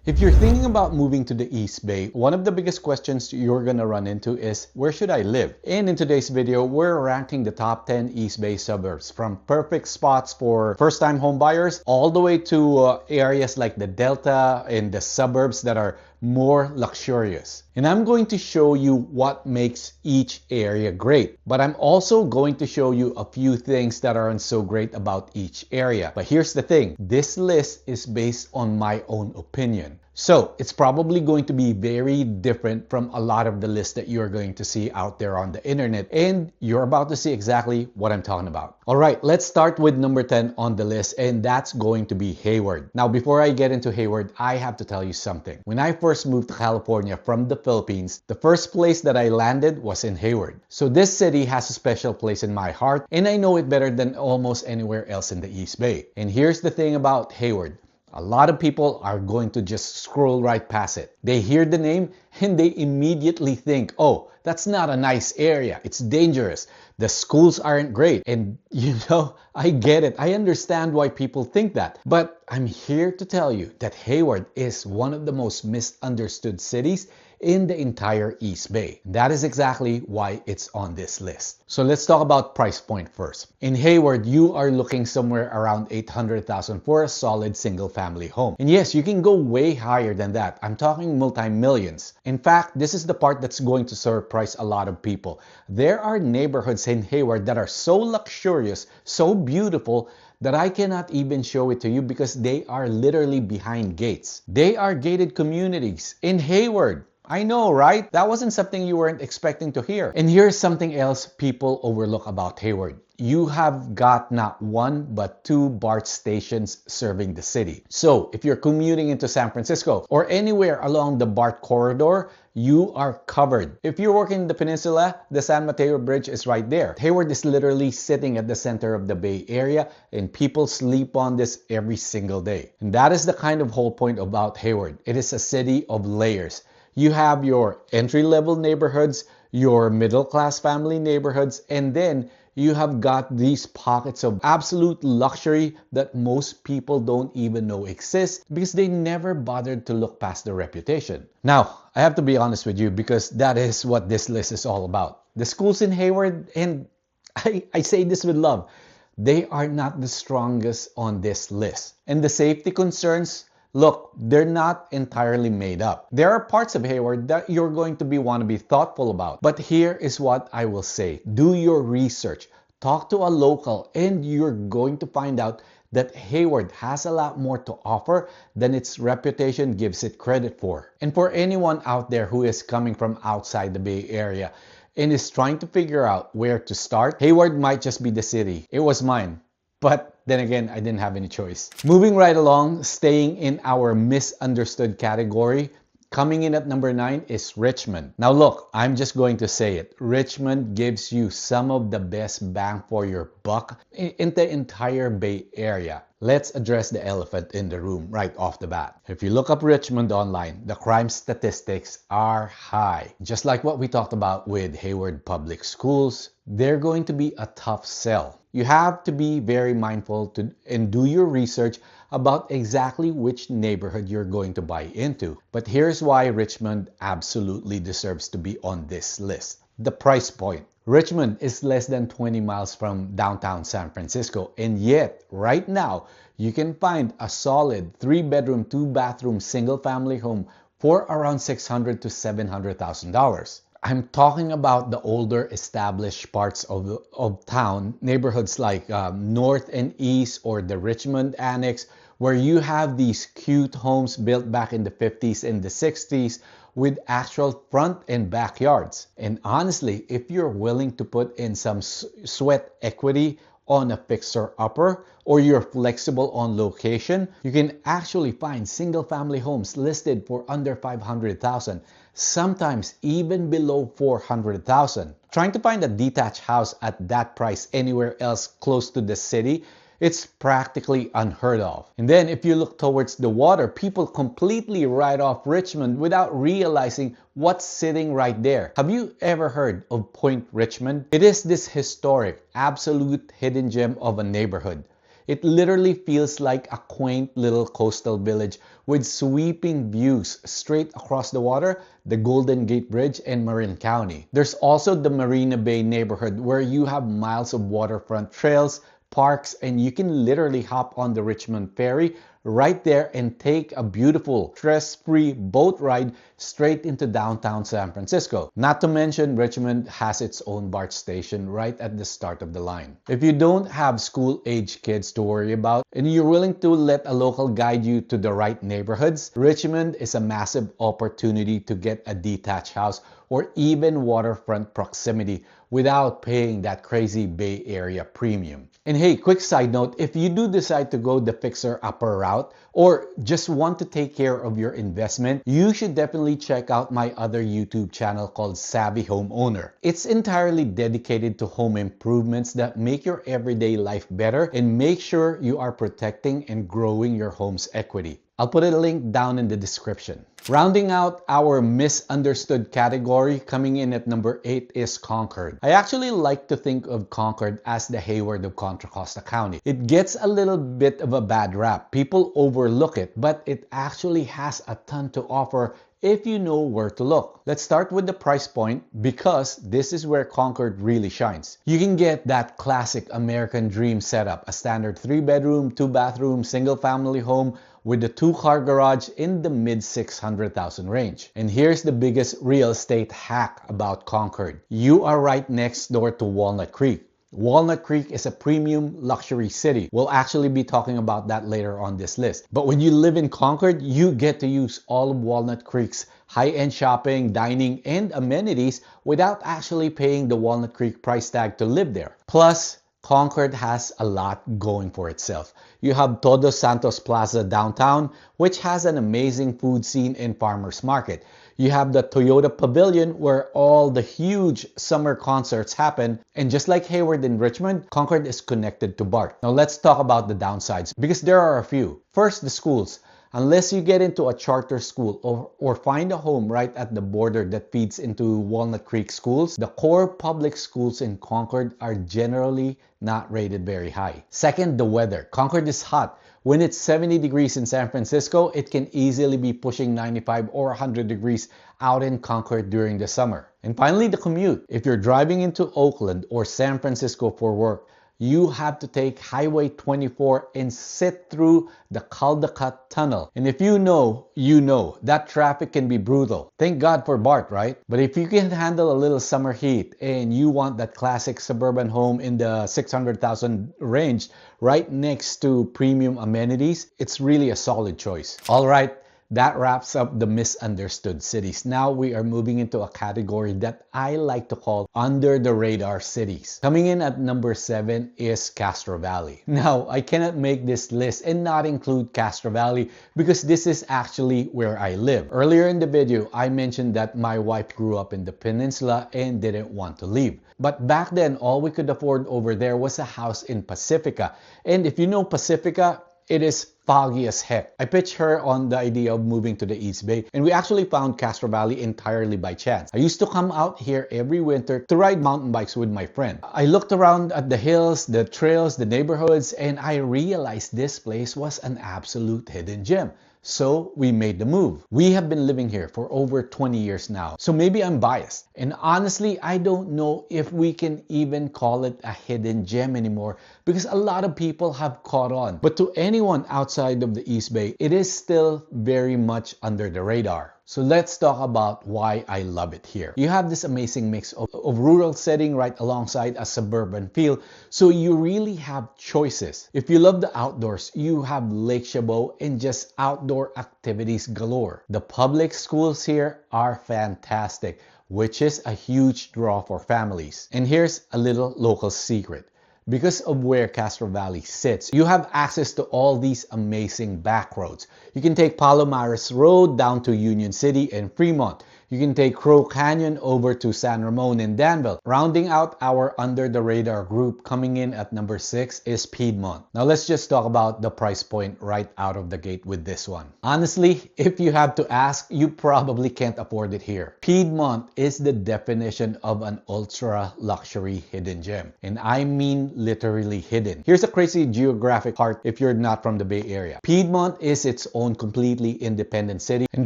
If you're thinking about moving to the East Bay, one of the biggest questions you're gonna run into is, where should I live? And in today's video, we're ranking the top 10 East Bay suburbs, from perfect spots for first-time home buyers all the way to areas like the Delta and the suburbs that are more luxurious. And I'm going to show you what makes each area great, but I'm also going to show you a few things that aren't so great about each area. But here's the thing, this list is based on my own opinion. So it's probably going to be very different from a lot of the lists that you're going to see out there on the internet, and you're about to see exactly what I'm talking about. All right, let's start with number 10 on the list, and that's going to be Hayward. Now, before I get into Hayward, I have to tell you something. When I first moved to California from the Philippines, the first place that I landed was in Hayward. So this city has a special place in my heart, and I know it better than almost anywhere else in the East Bay. And here's the thing about Hayward. A lot of people are going to just scroll right past it. They hear the name and they immediately think, oh, that's not a nice area. It's dangerous. The schools aren't great. And you know, I get it. I understand why people think that. But I'm here to tell you that Hayward is one of the most misunderstood cities in the entire East Bay. That is exactly why it's on this list. So let's talk about price point first. In Hayward, you are looking somewhere around $800,000 for a solid single family home. And yes, you can go way higher than that. I'm talking multi-millions. In fact, this is the part that's going to surprise a lot of people. There are neighborhoods in Hayward that are so luxurious, so beautiful, that I cannot even show it to you because they are literally behind gates. They are gated communities in Hayward. I know, right? That wasn't something you weren't expecting to hear. And here's something else people overlook about Hayward. You have got not one but two BART stations serving the city. So if you're commuting into San Francisco or anywhere along the BART corridor, you are covered. If you're working in the Peninsula, the San Mateo Bridge is right there. Hayward is literally sitting at the center of the Bay Area, and people sleep on this every single day. And that is the kind of whole point about Hayward. It is a city of layers. You have your entry-level neighborhoods, your middle-class family neighborhoods, and then you have got these pockets of absolute luxury that most people don't even know exist because they never bothered to look past the reputation. Now, I have to be honest with you because that is what this list is all about. The schools in Hayward, and I say this with love, they are not the strongest on this list. And the safety concerns, look, they're not entirely made up. There are parts of Hayward that you're going to want to be thoughtful about. But here is what I will say. Do your research. Talk to a local, and you're going to find out that Hayward has a lot more to offer than its reputation gives it credit for. And for anyone out there who is coming from outside the Bay Area and is trying to figure out where to start, Hayward might just be the city. It was mine. But then again, I didn't have any choice. Moving right along, staying in our misunderstood category, coming in at number 9 is Richmond. Now look, I'm just going to say it. Richmond gives you some of the best bang for your buck in the entire Bay Area. Let's address the elephant in the room right off the bat. If you look up Richmond online, the crime statistics are high. Just like what we talked about with Hayward Public Schools, they're going to be a tough sell. You have to be very mindful and do your research about exactly which neighborhood you're going to buy into. But here's why Richmond absolutely deserves to be on this list. The price point. Richmond is less than 20 miles from downtown San Francisco, and yet right now you can find a solid 3-bedroom, 2-bathroom single-family home for around $600,000 to $700,000. I'm talking about the older established parts of town, neighborhoods like North and East or the Richmond Annex, where you have these cute homes built back in the 50s and the 60s with actual front and backyards. And honestly, if you're willing to put in some sweat equity on a fixer-upper, or you're flexible on location, you can actually find single-family homes listed for under $500,000, sometimes even below $400,000. Trying to find a detached house at that price anywhere else close to the city, it's practically unheard of. And then if you look towards the water, people completely write off Richmond without realizing what's sitting right there. Have you ever heard of Point Richmond? It is this historic, absolute hidden gem of a neighborhood. It literally feels like a quaint little coastal village with sweeping views straight across the water, the Golden Gate Bridge, and Marin County. There's also the Marina Bay neighborhood where you have miles of waterfront trails, parks, and you can literally hop on the Richmond ferry right there and take a beautiful stress-free boat ride straight into downtown San Francisco. Not to mention, Richmond has its own BART station right at the start of the line. If you don't have school-age kids to worry about and you're willing to let a local guide you to the right neighborhoods, Richmond is a massive opportunity to get a detached house or even waterfront proximity without paying that crazy Bay Area premium. And hey, quick side note, if you do decide to go the fixer-upper route or just want to take care of your investment, you should definitely check out my other YouTube channel called Savvy Homeowner. It's entirely dedicated to home improvements that make your everyday life better and make sure you are protecting and growing your home's equity. I'll put a link down in the description. Rounding out our misunderstood category, coming in at number 8 is Concord. I actually like to think of Concord as the Hayward of Contra Costa County. It gets a little bit of a bad rap. People overlook it, but it actually has a ton to offer if you know where to look. Let's start with the price point because this is where Concord really shines. You can get that classic American dream setup, a standard 3-bedroom, 2-bathroom, single-family home with a 2-car garage in the mid $600,000 range. And here's the biggest real estate hack about Concord. You are right next door to Walnut Creek. Walnut Creek is a premium luxury city. We'll actually be talking about that later on this list. But when you live in Concord, you get to use all of Walnut Creek's high-end shopping, dining, and amenities without actually paying the Walnut Creek price tag to live there. Plus, Concord has a lot going for itself. You have Todos Santos Plaza downtown, which has an amazing food scene and farmers market. You have the Toyota Pavilion where all the huge summer concerts happen. And just like Hayward in Richmond, Concord is connected to BART. Now let's talk about the downsides because there are a few. First, the schools. Unless you get into a charter school or find a home right at the border that feeds into Walnut Creek schools, the core public schools in Concord are generally not rated very high. Second, the weather. Concord is hot. When it's 70 degrees in San Francisco, it can easily be pushing 95 or 100 degrees out in Concord during the summer. And finally, the commute. If you're driving into Oakland or San Francisco for work, you have to take Highway 24 and sit through the Caldecott Tunnel. And if you know, that traffic can be brutal. Thank God for BART, right? But if you can handle a little summer heat and you want that classic suburban home in the $600,000 range right next to premium amenities, it's really a solid choice. All right. That wraps up the misunderstood cities. Now we are moving into a category that I like to call under the radar cities. Coming in at number 7 is Castro Valley. Now, I cannot make this list and not include Castro Valley because this is actually where I live. Earlier in the video, I mentioned that my wife grew up in the Peninsula and didn't want to leave. But back then, all we could afford over there was a house in Pacifica. And if you know Pacifica, it is foggy as heck. I pitched her on the idea of moving to the East Bay, and we actually found Castro Valley entirely by chance. I used to come out here every winter to ride mountain bikes with my friend. I looked around at the hills, the trails, the neighborhoods, and I realized this place was an absolute hidden gem. So we made the move. We have been living here for over 20 years now. So maybe I'm biased. And honestly, I don't know if we can even call it a hidden gem anymore because a lot of people have caught on. But to anyone outside of the East Bay, it is still very much under the radar. So let's talk about why I love it here. You have this amazing mix of rural setting right alongside a suburban feel, so you really have choices. If you love the outdoors, you have Lake Chabot and just outdoor activities galore. The public schools here are fantastic, which is a huge draw for families. And here's a little local secret. Because of where Castro Valley sits, you have access to all these amazing back roads. You can take Palomares Road down to Union City and Fremont. You can take Crow Canyon over to San Ramon in Danville. Rounding out our under-the-radar group, coming in at number 6 is Piedmont. Now let's just talk about the price point right out of the gate with this one. Honestly, if you have to ask, you probably can't afford it here. Piedmont is the definition of an ultra-luxury hidden gem. And I mean literally hidden. Here's a crazy geographic part if you're not from the Bay Area. Piedmont is its own completely independent city, and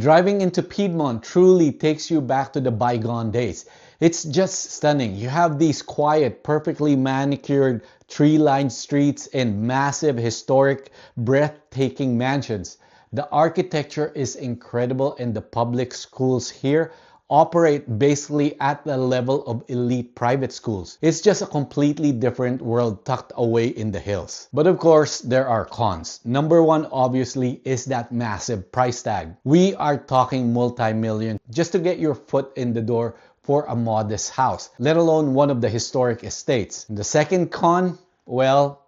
driving into Piedmont truly takes you back to the bygone days. It's just stunning. You have these quiet, perfectly manicured, tree-lined streets and massive, historic, breathtaking mansions. The architecture is incredible, and the public schools here operate basically at the level of elite private schools. It's just a completely different world tucked away in the hills. But of course, there are cons. Number one, obviously, is that massive price tag. We are talking multi-million just to get your foot in the door for a modest house, let alone one of the historic estates. The second con, well,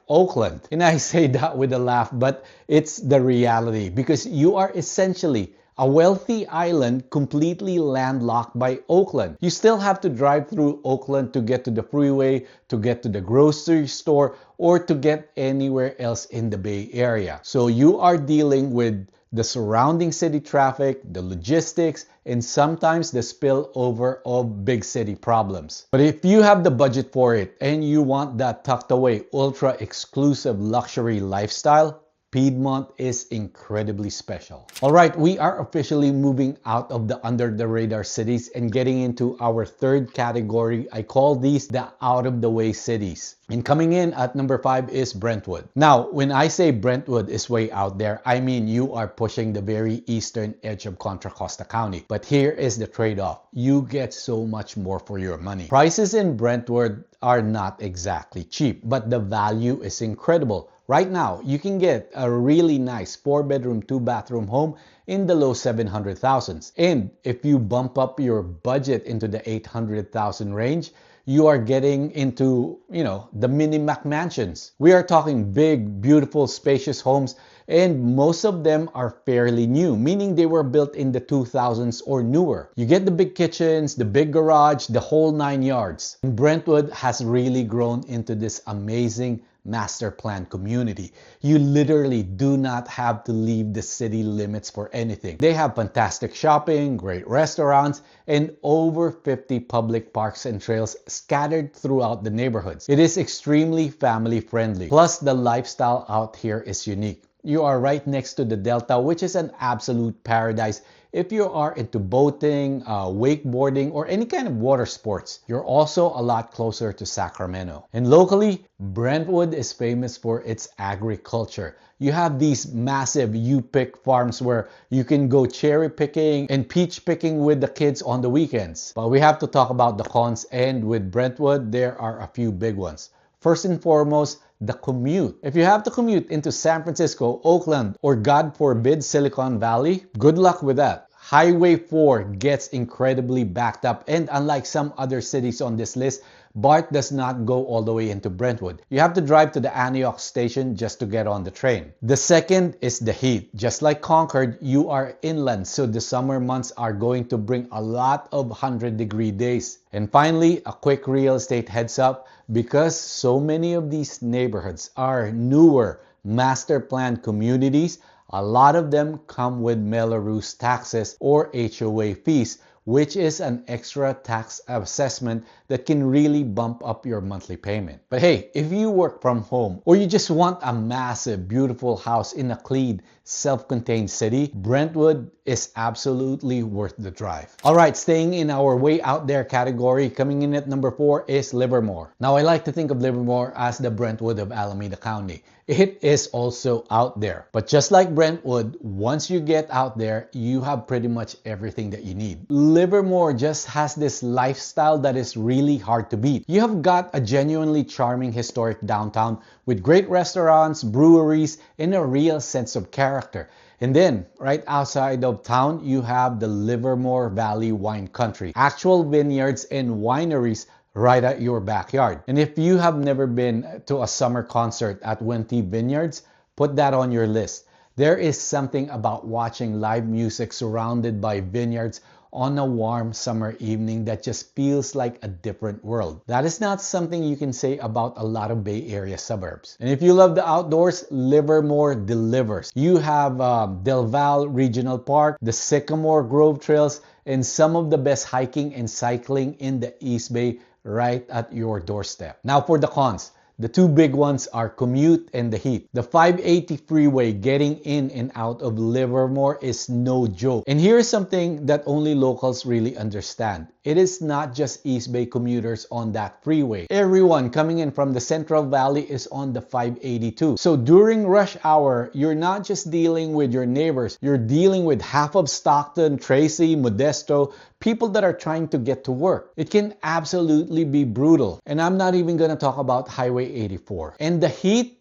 Oakland. And I say that with a laugh, but it's the reality, because you are essentially a wealthy island completely landlocked by Oakland. You still have to drive through Oakland to get to the freeway, to get to the grocery store, or to get anywhere else in the Bay Area. So you are dealing with the surrounding city traffic, the logistics, and sometimes the spillover of big city problems. But if you have the budget for it and you want that tucked away, ultra exclusive luxury lifestyle, Piedmont is incredibly special. All right, we are officially moving out of the under-the-radar cities and getting into our third category. I call these the out-of-the-way cities. And coming in at number 5 is Brentwood. Now, when I say Brentwood is way out there, I mean you are pushing the very eastern edge of Contra Costa County. But here is the trade-off. You get so much more for your money. Prices in Brentwood are not exactly cheap, but the value is incredible. Right now, you can get a really nice 4-bedroom, 2-bathroom home in the low 700,000s. And if you bump up your budget into the 800,000 range, you are getting into, the mini-mac mansions. We are talking big, beautiful, spacious homes, and most of them are fairly new, meaning they were built in the 2000s or newer. You get the big kitchens, the big garage, the whole 9 yards. And Brentwood has really grown into this amazing master plan community. You literally do not have to leave the city limits for anything. They have fantastic shopping, great restaurants, and over 50 public parks and trails scattered throughout the neighborhoods. It is extremely family friendly. Plus, the lifestyle out here is unique. You are right next to the Delta, which is an absolute paradise if you are into boating, wakeboarding, or any kind of water sports. You're also a lot closer to Sacramento. And locally, Brentwood is famous for its agriculture. You have these massive U-pick farms where you can go cherry picking and peach picking with the kids on the weekends. But we have to talk about the cons, and with Brentwood, there are a few big ones. First and foremost, the commute. If you have to commute into San Francisco, Oakland, or God forbid, Silicon Valley, good luck with that. Highway 4 gets incredibly backed up, and unlike some other cities on this list, BART does not go all the way into Brentwood. You have to drive to the Antioch station just to get on the train. The second is the heat. Just like Concord, you are inland, so the summer months are going to bring a lot of 100-degree days. And finally, a quick real estate heads up, because so many of these neighborhoods are newer master plan communities, a lot of them come with Melrose taxes or HOA fees, which is an extra tax assessment that can really bump up your monthly payment. But hey, if you work from home or you just want a massive, beautiful house in a clean, self-contained city, Brentwood is absolutely worth the drive. All right, staying in our way out there category, coming in at number 4 is Livermore. Now, I like to think of Livermore as the Brentwood of Alameda County. It is also out there. But just like Brentwood, once you get out there, you have pretty much everything that you need. Livermore just has this lifestyle that is really hard to beat. You have got a genuinely charming historic downtown with great restaurants, breweries, and a real sense of character. And then, right outside of town, you have the Livermore Valley Wine Country. Actual vineyards and wineries right at your backyard. And if you have never been to a summer concert at Wente Vineyards, put that on your list. There is something about watching live music surrounded by vineyards on a warm summer evening that just feels like a different world. That is not something you can say about a lot of Bay Area suburbs. And if you love the outdoors, Livermore delivers. You have Del Val Regional Park, the Sycamore Grove Trails, and some of the best hiking and cycling in the East Bay right at your doorstep. Now for the cons. The two big ones are commute and the heat. The 580 freeway getting in and out of Livermore is no joke. And here's something that only locals really understand. It is not just East Bay commuters on that freeway. Everyone coming in from the Central Valley is on the 582. So during rush hour, you're not just dealing with your neighbors. You're dealing with half of Stockton, Tracy, Modesto, people that are trying to get to work. It can absolutely be brutal. And I'm not even gonna talk about Highway 84. And the heat,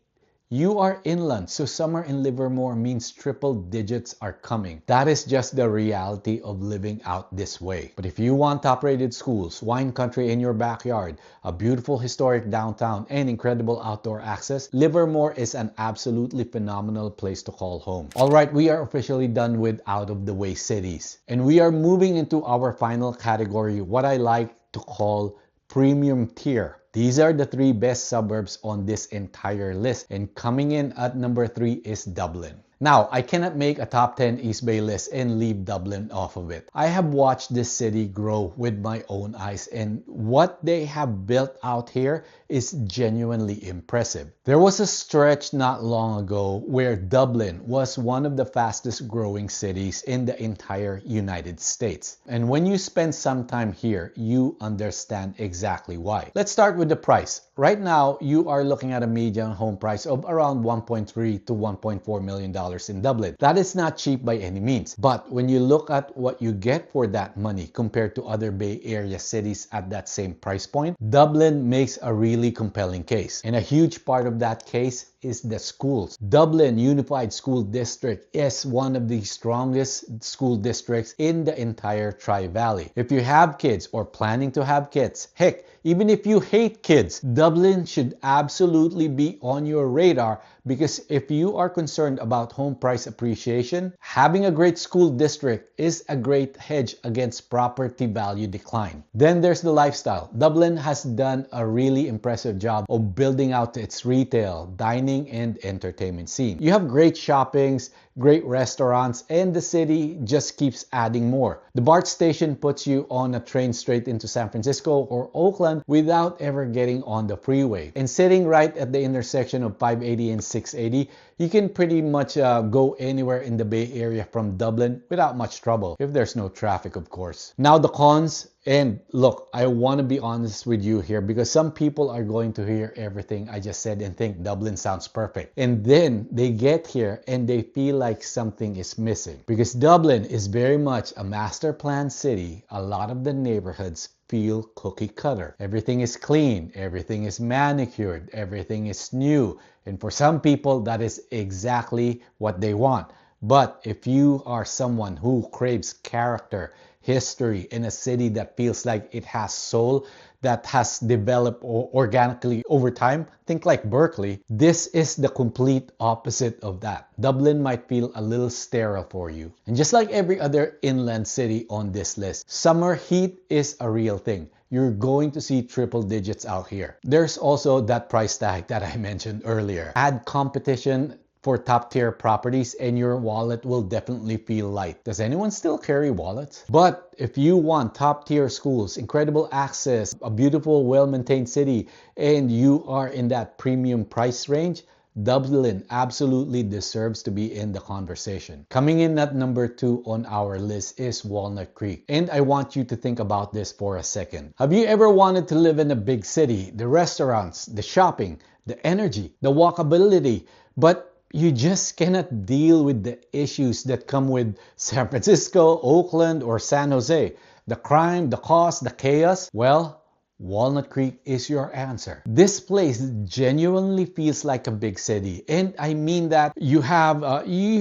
you are inland, so summer in Livermore means triple digits are coming. That is just the reality of living out this way. But if you want top-rated schools, wine country in your backyard, a beautiful historic downtown, and incredible outdoor access, Livermore is an absolutely phenomenal place to call home. Alright, we are officially done with out-of-the-way cities. And we are moving into our final category, what I like to call premium tier. These are the three best suburbs on this entire list, and coming in at number 3 is Dublin. Now, I cannot make a top 10 East Bay list and leave Dublin off of it. I have watched this city grow with my own eyes, and what they have built out here is genuinely impressive. There was a stretch not long ago where Dublin was one of the fastest growing cities in the entire United States. And when you spend some time here, you understand exactly why. Let's start with the price. Right now, you are looking at a median home price of around $1.3 to $1.4 million in Dublin. That is not cheap by any means. But when you look at what you get for that money compared to other Bay Area cities at that same price point, Dublin makes a really compelling case. And a huge part of that case is the schools. Dublin Unified School District is one of the strongest school districts in the entire Tri-Valley. If you have kids or planning to have kids, heck, even if you hate kids, Dublin should absolutely be on your radar, because if you are concerned about home price appreciation, having a great school district is a great hedge against property value decline. Then there's the lifestyle. Dublin has done a really impressive job of building out its retail, dining, and entertainment scene. You have great shoppings, great restaurants, and the city just keeps adding more. The BART station puts you on a train straight into San Francisco or Oakland without ever getting on the freeway. And sitting right at the intersection of 580 and 680, you can pretty much go anywhere in the Bay Area from Dublin without much trouble, if there's no traffic, of course. Now the cons. And look, I want to be honest with you here, because some people are going to hear everything I just said and think Dublin sounds perfect. And then they get here and they feel like something is missing. Because Dublin is very much a master plan city. A lot of the neighborhoods feel cookie cutter. Everything is clean, everything is manicured, everything is new. And for some people, that is exactly what they want. But if you are someone who craves character, history, in a city that feels like it has soul, that has developed organically over time, think like Berkeley, this is the complete opposite of that. Dublin might feel a little sterile for you. And just like every other inland city on this list, summer heat is a real thing. You're going to see triple digits out here. There's also that price tag that I mentioned earlier. Add competition for top tier properties and your wallet will definitely feel light. Does anyone still carry wallets? But if you want top tier schools, incredible access, a beautiful, well-maintained city, and you are in that premium price range, Dublin absolutely deserves to be in the conversation. Coming in at number 2 on our list is Walnut Creek. And I want you to think about this for a second. Have you ever wanted to live in a big city? The restaurants, the shopping, the energy, the walkability, but you just cannot deal with the issues that come with San Francisco, Oakland, or San Jose. The crime, the cost, the chaos. Well, Walnut Creek is your answer. This place genuinely feels like a big city, and I mean that you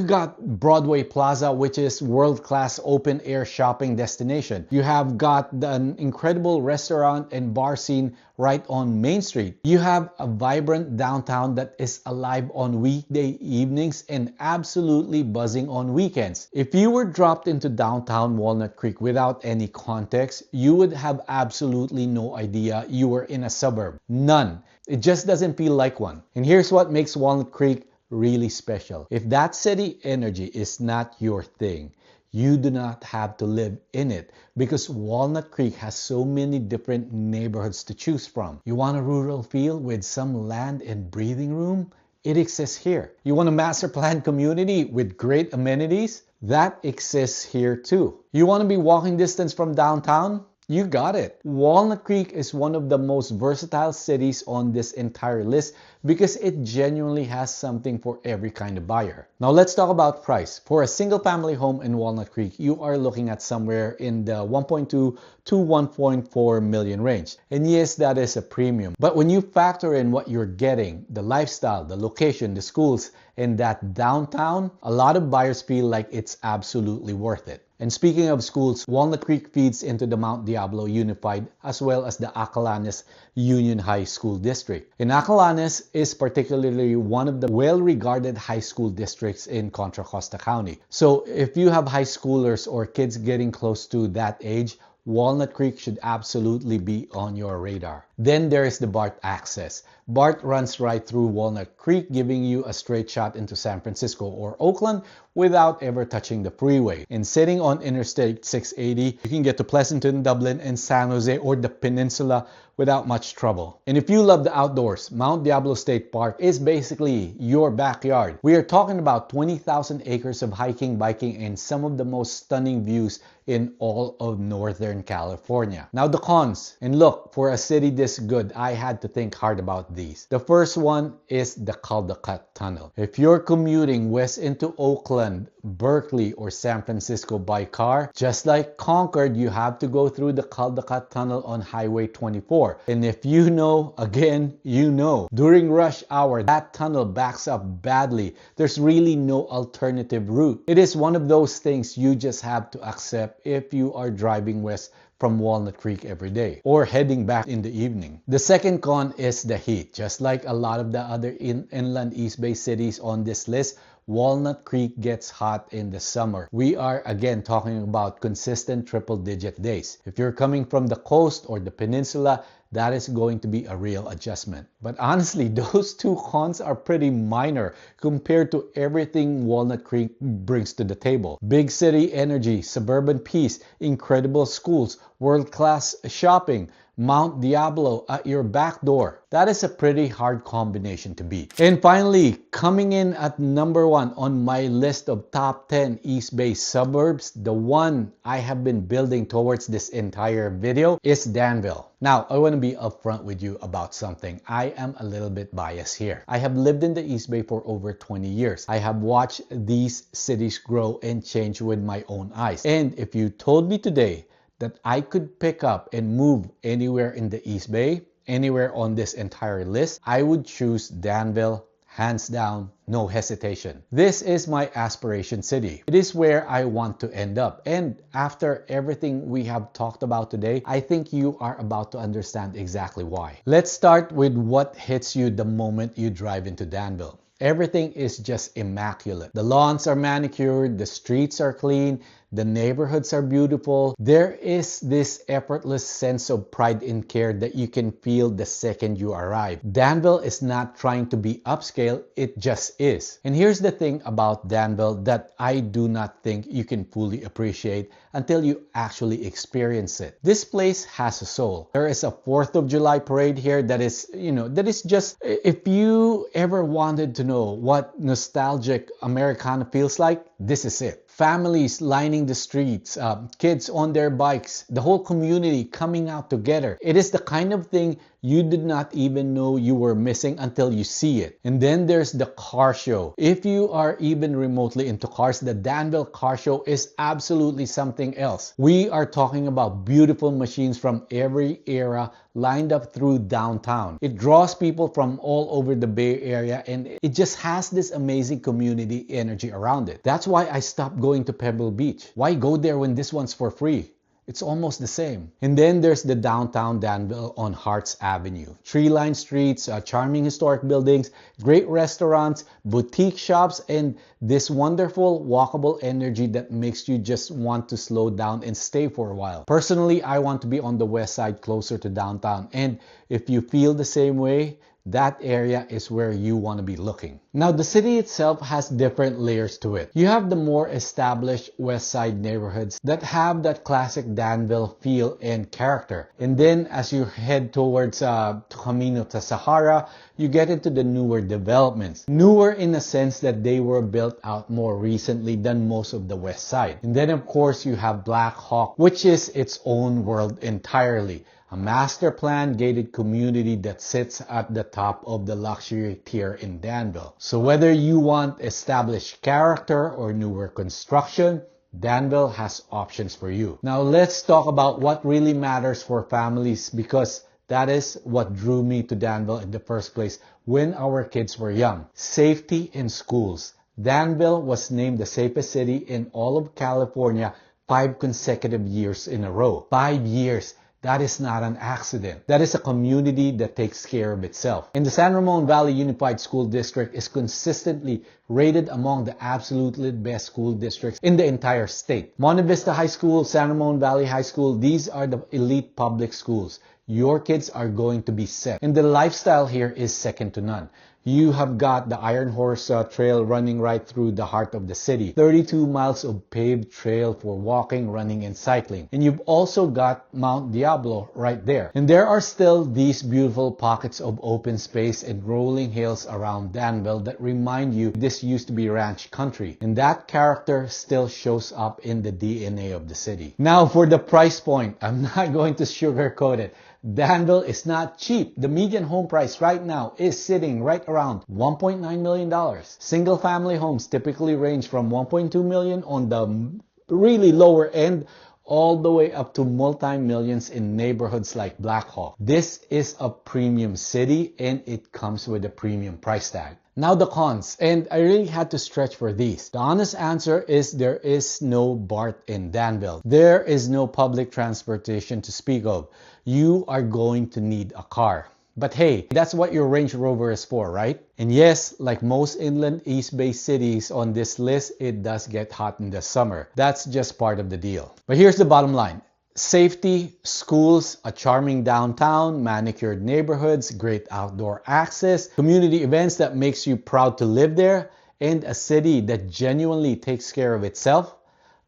got Broadway Plaza, which is world-class open-air shopping destination. You have got an incredible restaurant and bar scene right on Main Street. You have a vibrant downtown that is alive on weekday evenings and absolutely buzzing on weekends. If you were dropped into downtown Walnut Creek without any context, you would have absolutely no idea you were in a suburb. None. It just doesn't feel like one. And here's what makes Walnut Creek really special. If that city energy is not your thing, you do not have to live in it, because Walnut Creek has so many different neighborhoods to choose from. You want a rural feel with some land and breathing room? It exists here. You want a master planned community with great amenities? That exists here too. You want to be walking distance from downtown? You got it. Walnut Creek is one of the most versatile cities on this entire list because it genuinely has something for every kind of buyer. Now let's talk about price. For a single family home in Walnut Creek, you are looking at somewhere in the 1.2 to 1.4 million range. And yes, that is a premium. But when you factor in what you're getting, the lifestyle, the location, the schools, and that downtown, a lot of buyers feel like it's absolutely worth it. And speaking of schools, Walnut Creek feeds into the Mount Diablo Unified as well as the Acalanes Union High School District. And Acalanes is particularly one of the well-regarded high school districts in Contra Costa County. So if you have high schoolers or kids getting close to that age, Walnut Creek should absolutely be on your radar. Then there is the BART access. BART runs right through Walnut Creek, giving you a straight shot into San Francisco or Oakland without ever touching the freeway. And sitting on Interstate 680, you can get to Pleasanton, Dublin, and San Jose or the Peninsula without much trouble. And if you love the outdoors, Mount Diablo State Park is basically your backyard. We are talking about 20,000 acres of hiking, biking, and some of the most stunning views in all of Northern California. Now the cons, and look, for a city this good, I had to think hard about these. The first one is the Caldecott Tunnel. If you're commuting west into Oakland, Berkeley, or San Francisco by car, just like Concord, you have to go through the Caldecott Tunnel on Highway 24. And if you know, again, you know, during rush hour, that tunnel backs up badly. There's really no alternative route. It is one of those things you just have to accept if you are driving west from Walnut Creek every day or heading back in the evening. The second con is the heat. Just like a lot of the other inland East Bay cities on this list, Walnut Creek gets hot in the summer. We are again talking about consistent triple-digit days. If you're coming from the coast or the peninsula, that is going to be a real adjustment. But honestly, those two cons are pretty minor compared to everything Walnut Creek brings to the table. Big city energy, suburban peace, incredible schools, world-class shopping, Mount Diablo at your back door. That is a pretty hard combination to beat. And finally, coming in at number 1 on my list of top 10 East Bay suburbs, the one I have been building towards this entire video is Danville. Now, I want to be upfront with you about something. I am a little bit biased here. I have lived in the East Bay for over 20 years. I have watched these cities grow and change with my own eyes. And if you told me today that I could pick up and move anywhere in the East Bay, anywhere on this entire list, I would choose Danville, hands down, no hesitation. This is my aspiration city. It is where I want to end up. And after everything we have talked about today, I think you are about to understand exactly why. Let's start with what hits you the moment you drive into Danville. Everything is just immaculate. The lawns are manicured, the streets are clean, the neighborhoods are beautiful. There is this effortless sense of pride and care that you can feel the second you arrive. Danville is not trying to be upscale, it just is. And here's the thing about Danville that I do not think you can fully appreciate until you actually experience it. This place has a soul. There is a 4th of July parade here that is, that is just, if you ever wanted to know what nostalgic Americana feels like, this is it. Families lining the streets, kids on their bikes, the whole community coming out together. It is the kind of thing you did not even know you were missing until you see it. And then there's the car show. If you are even remotely into cars, the Danville car show is absolutely something else. We are talking about beautiful machines from every era lined up through downtown. It draws people from all over the Bay Area, and it just has this amazing community energy around it. That's why I stopped going to Pebble Beach. Why go there when this one's for free? It's almost the same. And then there's the downtown Danville on Harts Avenue. Tree-lined streets, charming historic buildings, great restaurants, boutique shops, and this wonderful walkable energy that makes you just want to slow down and stay for a while. Personally, I want to be on the west side closer to downtown. And if you feel the same way, that area is where you want to be looking. Now, the city itself has different layers to it. You have the more established west side neighborhoods that have that classic Danville feel and character. And then as you head towards Camino to Sahara, you get into the newer developments. Newer in the sense that they were built out more recently than most of the west side. And then of course you have Black Hawk, which is its own world entirely. A master plan gated community that sits at the top of the luxury tier in Danville. So whether you want established character or newer construction, Danville has options for you. Now let's talk about what really matters for families, because that is what drew me to Danville in the first place when our kids were young. Safety in schools. Danville was named the safest city in all of California 5 consecutive years in a row. 5 years. That is not an accident. That is a community that takes care of itself. And the San Ramon Valley Unified School District is consistently rated among the absolutely best school districts in the entire state. Monte Vista High School, San Ramon Valley High School, these are the elite public schools. Your kids are going to be set. And the lifestyle here is second to none. You have got the Iron Horse Trail running right through the heart of the city. 32 miles of paved trail for walking, running, and cycling. And you've also got Mount Diablo right there. And there are still these beautiful pockets of open space and rolling hills around Danville that remind you this used to be ranch country. And that character still shows up in the DNA of the city. Now for the price point, I'm not going to sugarcoat it. Danville is not cheap. The median home price right now is sitting right around $1.9 million. Single family homes typically range from $1.2 million on the really lower end all the way up to multi-millions in neighborhoods like Black Hawk. This is a premium city and it comes with a premium price tag. Now the cons, and I really had to stretch for these. The honest answer is there is no BART in Danville. There is no public transportation to speak of. You are going to need a car. But hey, that's what your Range Rover is for, right? And yes, like most inland East Bay cities on this list, it does get hot in the summer. That's just part of the deal. But here's the bottom line. Safety, schools, a charming downtown, manicured neighborhoods, great outdoor access, community events that makes you proud to live there, and a city that genuinely takes care of itself.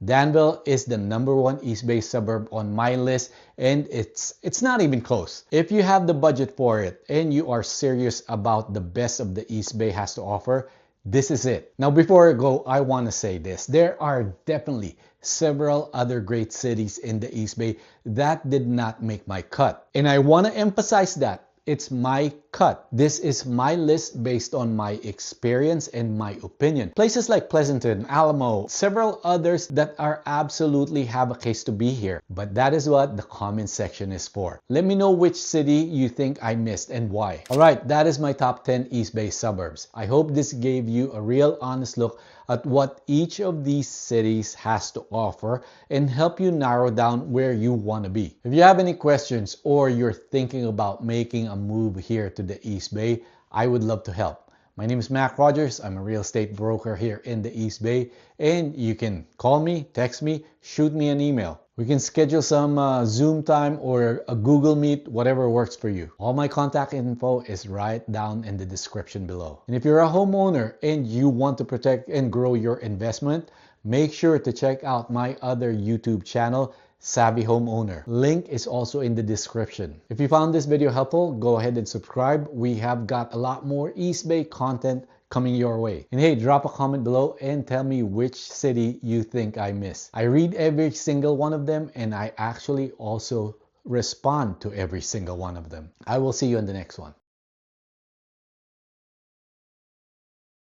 Danville is the #1 East Bay suburb on my list, and it's not even close. If you have the budget for it and you are serious about the best of the East Bay has to offer, this is it. Now before I go, I want to say this. There are definitely several other great cities in the East Bay that did not make my cut. And I want to emphasize that. It's my cut. This is my list based on my experience and my opinion. Places like Pleasanton, Alamo, several others that are absolutely have a case to be here. But that is what the comment section is for. Let me know which city you think I missed and why. Alright, that is my top 10 East Bay suburbs. I hope this gave you a real honest look at what each of these cities has to offer and help you narrow down where you want to be. If you have any questions or you're thinking about making a move here to the East Bay, I would love to help. My name is Mac Rogers. I'm a real estate broker here in the East Bay, and you can call me, text me, shoot me an email. We can schedule some Zoom time or a Google Meet, whatever works for you. All my contact info is right down in the description below. And if you're a homeowner and you want to protect and grow your investment, make sure to check out my other YouTube channel, Savvy Homeowner. Link is also in the description. If you found this video helpful, go ahead and subscribe. We have got a lot more East Bay content coming your way. And hey, drop a comment below and tell me which city you think I missed. I read every single one of them, and I actually also respond to every single one of them. I will see you in the next one.